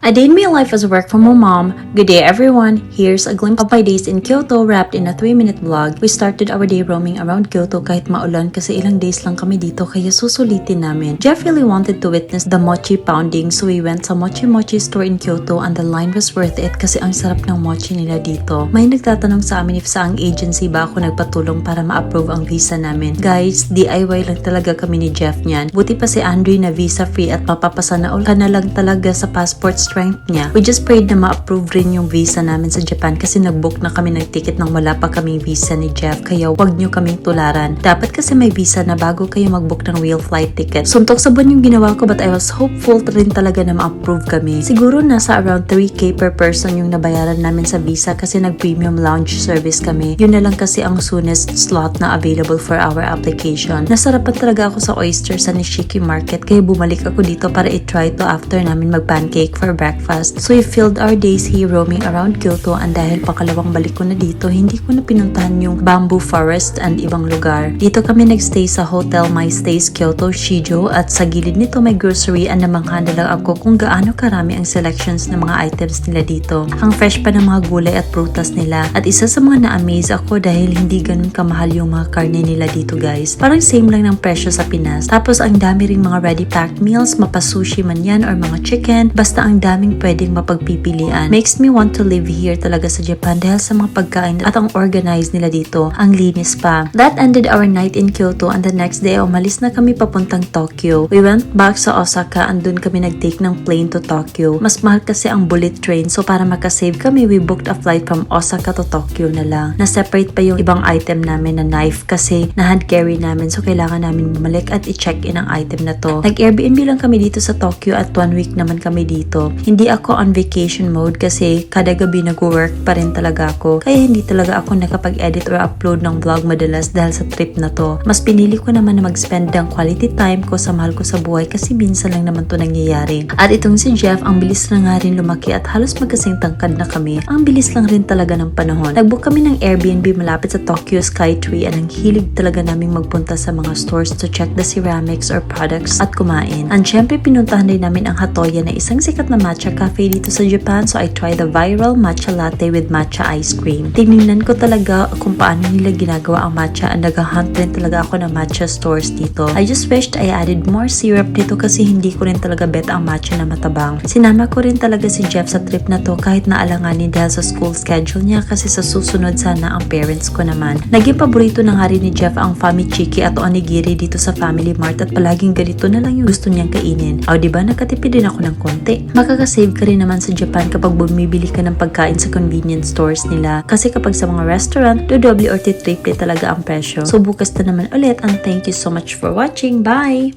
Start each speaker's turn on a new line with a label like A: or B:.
A: A day in my life as a work from home mom. Good day everyone. Here's a glimpse of my days in Kyoto wrapped in a 3-minute vlog. We started our day roaming around Kyoto kahit maulan kasi ilang days lang kami dito kaya susulitin namin. Jeff really wanted to witness the mochi pounding so we went sa mochi store in Kyoto and the line was worth it kasi ang sarap ng mochi nila dito. May nagtatanong sa amin if saang agency ba ako nagpatulong para ma-approve ang visa namin. Guys, DIY lang talaga kami ni Jeff niyan. Buti pa si Andre na visa free at mapapasa na ka na lang talaga sa passport strength niya. We just prayed na ma-approve rin yung visa namin sa Japan kasi nag-book na kami ng ticket nang wala pa kaming visa ni Jeff kaya wag nyo kaming tularan. Dapat kasi may visa na bago kayo mag-book ng real flight ticket. Suntok sa buwan yung ginawa ko but I was hopeful rin talaga na ma-approve kami. Siguro nasa around 3K per person yung nabayaran namin sa visa kasi nag-premium lounge service kami. Yun na lang kasi ang soonest slot na available for our application. Nasarapan talaga ako sa oyster sa Nishiki Market kaya bumalik ako dito para i-try to after namin mag-pancake for breakfast. So we filled our days here roaming around Kyoto and dahil pakalawang balik ko na dito, hindi ko na pinuntahan yung bamboo forest and ibang lugar. Dito kami nagstay sa Hotel My Stays Kyoto Shijo at sa gilid nito may grocery and namangha na lang ako kung gaano karami ang selections ng mga items nila dito. Ang fresh pa ng mga gulay at prutas nila at isa sa mga na-amaze ako dahil hindi ganun kamahal yung mga karne nila dito guys. Parang same lang ng presyo sa Pinas. Tapos ang dami ring mga ready packed meals, mapasushi man yan or mga chicken, basta ang daming pwedeng mapagpipilian. Makes me want to live here talaga sa Japan dahil sa mga pagkain at ang organized nila dito. Ang linis pa. That ended our night in Kyoto and the next day umalis na kami papuntang Tokyo. We went back sa Osaka and dun kami nag-take ng plane to Tokyo. Mas mahal kasi ang bullet train so para makasave kami, we booked a flight from Osaka to Tokyo na lang. Na-separate pa yung ibang item namin na knife kasi na-hand carry namin so kailangan namin bumalik at i-check in ang item na to. Nag-Airbnb lang kami dito sa Tokyo at 1 week naman kami dito. Hindi ako on vacation mode kasi kada gabi nag-work pa rin talaga ako. Kaya hindi talaga ako nakapag-edit or upload ng vlog madalas dahil sa trip na to. Mas pinili ko naman na mag-spend ng quality time ko sa mahal ko sa buhay kasi minsan lang naman to nangyayari. At itong si Jeff, ang bilis na nga rin lumaki at halos magkasing tangkad na kami. Ang bilis lang rin talaga ng panahon. Nag-book kami ng Airbnb malapit sa Tokyo Skytree and ang hilig talaga naming magpunta sa mga stores to check the ceramics or products at kumain. And syempre pinuntahan din namin ang Hatoya na isang sikat na matcha cafe dito sa Japan so I tried the viral matcha latte with matcha ice cream. Tinignan ko talaga kung paano nila ginagawa ang matcha and nag-hunt rin talaga ako ng matcha stores dito. I just wished I added more syrup dito kasi hindi ko rin talaga bet ang matcha na matabang. Sinama ko rin talaga si Jeff sa trip na to kahit naalanganin dahil sa school schedule niya kasi sa susunod sana ang parents ko naman. Naging paborito na nga rin ni Jeff ang famichiki at onigiri dito sa Family Mart at palaging ganito na lang yung gusto niyang kainin. O diba nakatipid din ako ng konti. Makakasave ka rin naman sa Japan kapag bumibili ka ng pagkain sa convenience stores nila. Kasi kapag sa mga restaurant, dodoble or triple talaga ang presyo. So bukas na naman ulit and thank you so much for watching. Bye!